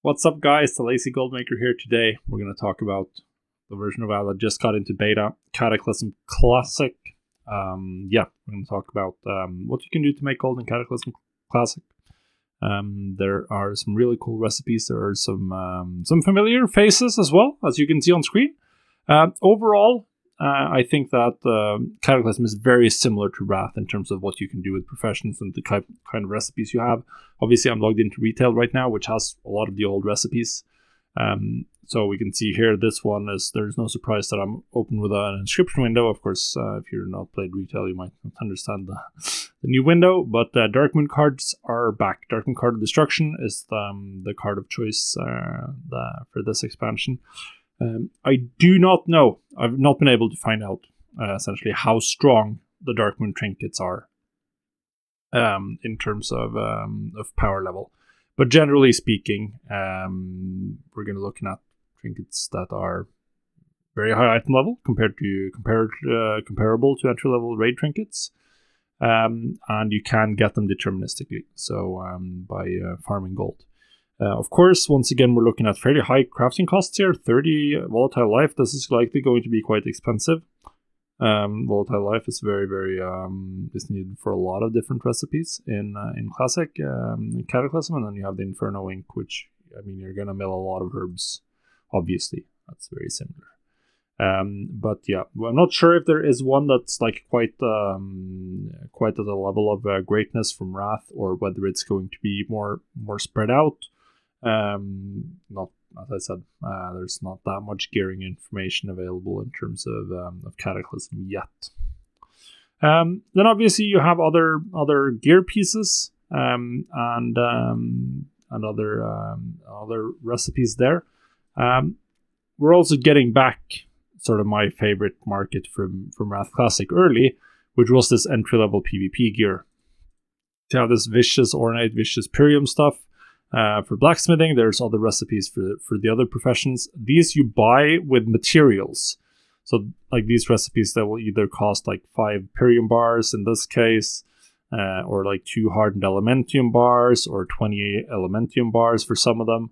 What's up, guys? The Lazy Goldmaker here. Today we're going to talk about the version of Vial that just got into beta, Cataclysm Classic. We're going to talk about what you can do to make gold in Cataclysm Classic. There are some really cool recipes. There are some familiar faces as well, as you can see on screen. Overall, I think that Cataclysm is very similar to Wrath in terms of what you can do with professions and the kind of recipes you have. Obviously, I'm logged into retail right now, which has a lot of the old recipes. So we can see here, this one is, there's no surprise that I'm open with an inscription window. Of course, if you're not played retail, you might not understand the new window, but Darkmoon cards are back. Darkmoon Card of Destruction is the card of choice for this expansion. I do not know. I've not been able to find out essentially how strong the Darkmoon trinkets are in terms of power level. But generally speaking, we're going to look at trinkets that are very high item level comparable to entry level raid trinkets, and you can get them deterministically. So by farming gold. Of course, once again, we're looking at fairly high crafting costs here. 30 volatile life. This is likely going to be quite expensive. Volatile life is very is needed for a lot of different recipes in Classic, Cataclysm, and then you have the Inferno Ink, which, I mean, you're gonna mill a lot of herbs. Obviously, that's very similar. But yeah, well, I'm not sure if there is one that's like quite at the level of greatness from Wrath, or whether it's going to be more spread out. Not, as I said, there's not that much gearing information available in terms of Cataclysm yet. Then obviously you have other gear pieces and other recipes there. We're also getting back sort of my favorite market from Wrath Classic early, which was this entry-level PvP gear. You have this vicious ornate, vicious Pyrium stuff. For blacksmithing, there's other recipes for the other professions. These you buy with materials. So like these recipes that will either cost like 5 Pyrium bars in this case, or like 2 hardened Elementium bars, or 28 Elementium bars for some of them.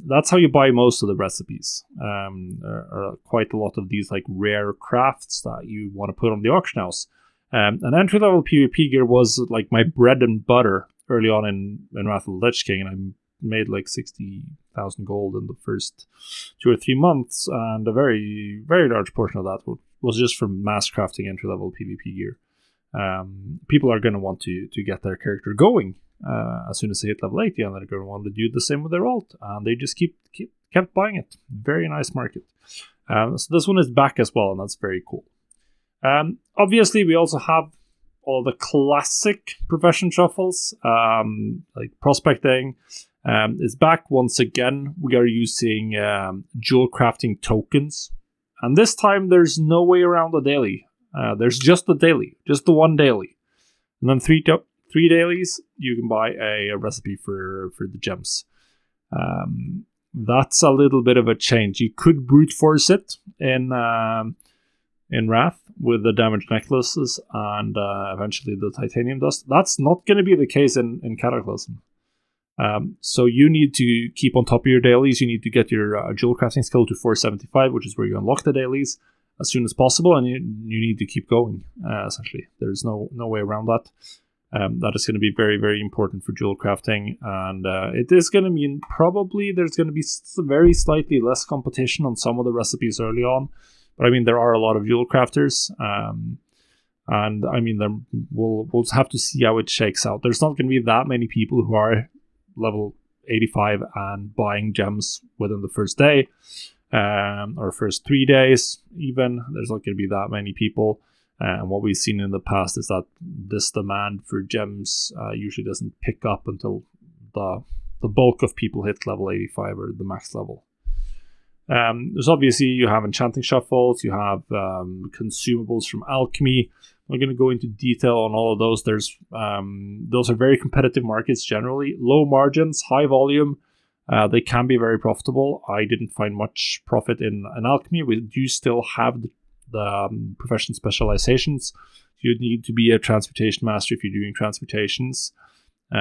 That's how you buy most of the recipes. There are quite a lot of these like rare crafts that you want to put on the auction house. And entry-level PvP gear was like my bread and butter early on in Wrath of the Lich King, and I made like 60,000 gold in the first 2 or 3 months, and a very large portion of that was just from mass crafting entry-level PvP gear. People are going to want to get their character going as soon as they hit level 80, and they're going to want to do the same with their alt, and they just kept buying it. Very nice market. So this one is back as well, and that's very cool. Obviously, we also have all the classic profession shuffles, like prospecting, is back once again. We are using Jewelcrafting tokens, and this time there's no way around the daily. There's just the daily, just the one daily, and then three dailies you can buy a recipe for the gems. That's a little bit of a change. You could brute force it in Wrath with the damaged necklaces and eventually the titanium dust. That's not going to be the case in Cataclysm. So you need to keep on top of your dailies. You need to get your jewel crafting skill to 475, which is where you unlock the dailies, as soon as possible, and you need to keep going, essentially. There's no way around that. That is going to be very important for jewel crafting, and it is going to mean probably there's going to be very slightly less competition on some of the recipes early on. But I mean, there are a lot of jewel crafters, and I mean, we'll have to see how it shakes out. There's not going to be that many people who are level 85 and buying gems within the first day, or first 3 days even. There's not going to be that many people. And what we've seen in the past is that this demand for gems usually doesn't pick up until the bulk of people hit level 85 or the max level. There's obviously, you have enchanting shuffles, you have consumables from alchemy. I'm going to go into detail on all of those. There's those are very competitive markets generally. Low margins, high volume. They can be very profitable. I didn't find much profit in alchemy. We do still have the profession specializations. You need to be a transportation master if you're doing transportations.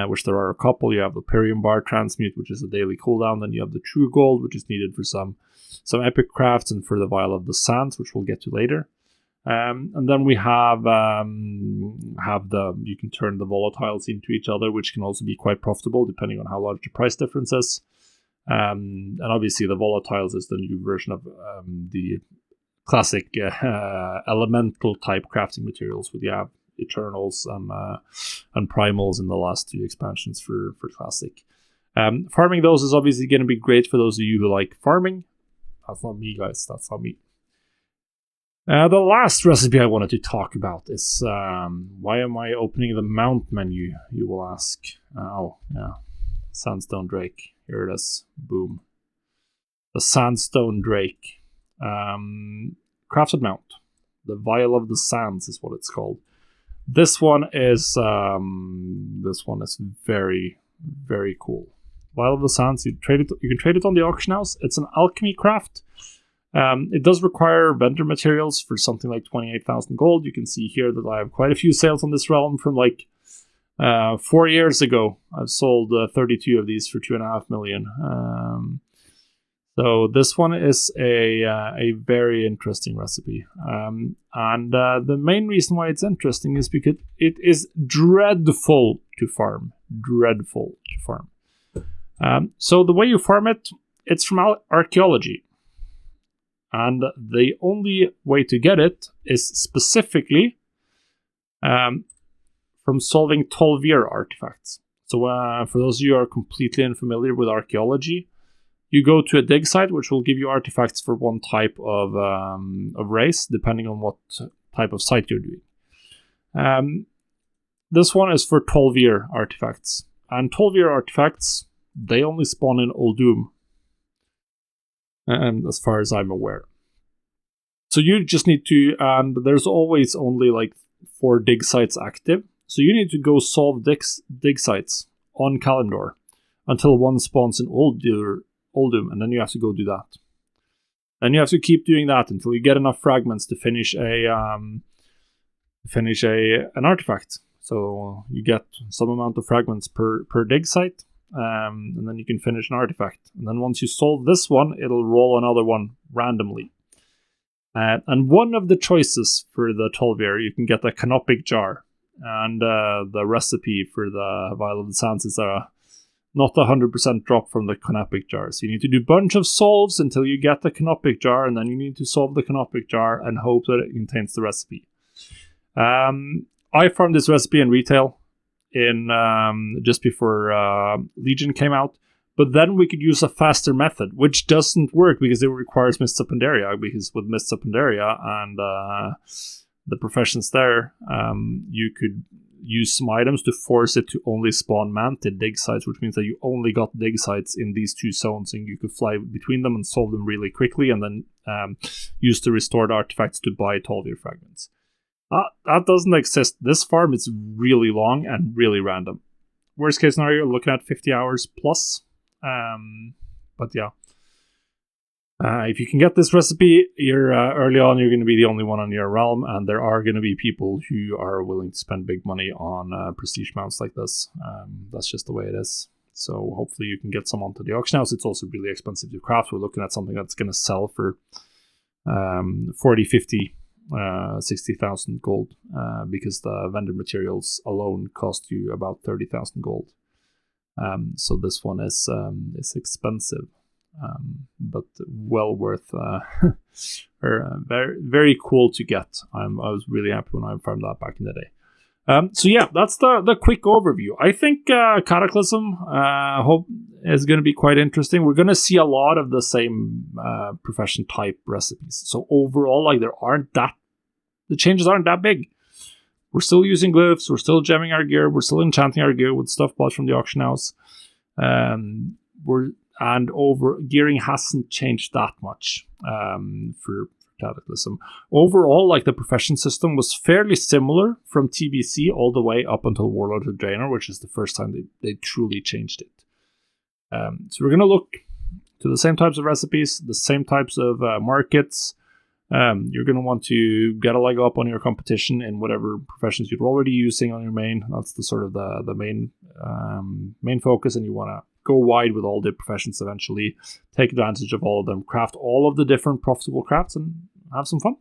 which there are a couple. You have the Perium Bar Transmute, which is a daily cooldown. Then you have the True Gold, which is needed for some epic crafts and for the Vial of the Sands, which we'll get to later. And then we have you can turn the volatiles into each other, which can also be quite profitable depending on how large the price difference is. And obviously the volatiles is the new version of the classic elemental type crafting materials, with you have Eternals and Primals in the last 2 expansions for classic. Farming those is obviously going to be great for those of you who like farming. That's not me, guys. That's not me. The last recipe I wanted to talk about is why am I opening the mount menu, you will ask. Oh, yeah. Sandstone Drake. Here it is. Boom. The Sandstone Drake. Crafted mount. The Vial of the Sands is what it's called. This one is very, very cool. Vial of the Sands, you can trade it on the auction house. It's an alchemy craft. It does require vendor materials for something like 28,000 gold. You can see here that I have quite a few sales on this realm from like 4 years ago. I've sold 32 of these for 2.5 million. So this one is a very interesting recipe. And the main reason why it's interesting is because it is dreadful to farm. Dreadful to farm. So the way you farm it, it's from archaeology. And the only way to get it is specifically from solving Tolvir artifacts. So for those of you who are completely unfamiliar with archaeology, you go to a dig site, which will give you artifacts for one type of race, depending on what type of site you're doing. This one is for Tolvir artifacts. And Tolvir artifacts, they only spawn in Uldum. And as far as I'm aware. So you just need to, and there's always only like 4 dig sites active. So you need to go solve dig sites on Kalimdor until one spawns in Uldum, and then you have to go do that. And you have to keep doing that until you get enough fragments to finish an artifact. So you get some amount of fragments per dig site. And then you can finish an artifact. And then once you solve this one, it'll roll another one randomly. And one of the choices for the Tolvir, you can get a canopic jar. And the recipe for the Vial of the Sands is not 100% drop from the canopic jar. So you need to do a bunch of solves until you get the canopic jar, and then you need to solve the canopic jar and hope that it contains the recipe. I farmed this recipe in retail in just before Legion came out, but then we could use a faster method, which doesn't work because it requires Mists of Pandaria, because with Mists of Pandaria and the professions there, you could use some items to force it to only spawn mantid dig sites, which means that you only got dig sites in these 2 zones, and you could fly between them and solve them really quickly, and then use the restored artifacts to buy Tolvir fragments. That doesn't exist. This farm is really long and really random. Worst case scenario, you're looking at 50 hours plus. But yeah. If you can get this recipe, you're early on, you're going to be the only one on your realm, and there are going to be people who are willing to spend big money on prestige mounts like this. That's just the way it is. So hopefully you can get some onto the auction house. It's also really expensive to craft. We're looking at something that's going to sell for 40, 50, 60,000 gold, because the vendor materials alone cost you about 30,000 gold. So this one is expensive, but well worth, or very, very cool to get. I was really happy when I farmed that back in the day. So yeah, that's the quick overview. I think Cataclysm hope is going to be quite interesting. We're going to see a lot of the same profession type recipes. So overall, like the changes aren't that big. We're still using glyphs, we're still gemming our gear, we're still enchanting our gear with stuff bought from the auction house. Gearing hasn't changed that much for Cataclysm. Overall, like the profession system was fairly similar from TBC all the way up until Warlord of Draenor, which is the first time they truly changed it. So we're going to look to the same types of recipes, the same types of markets, You're going to want to get a leg up on your competition in whatever professions you're already using on your main. That's the sort of the main focus, and you want to go wide with all the professions eventually. Take advantage of all of them, craft all of the different profitable crafts, and have some fun.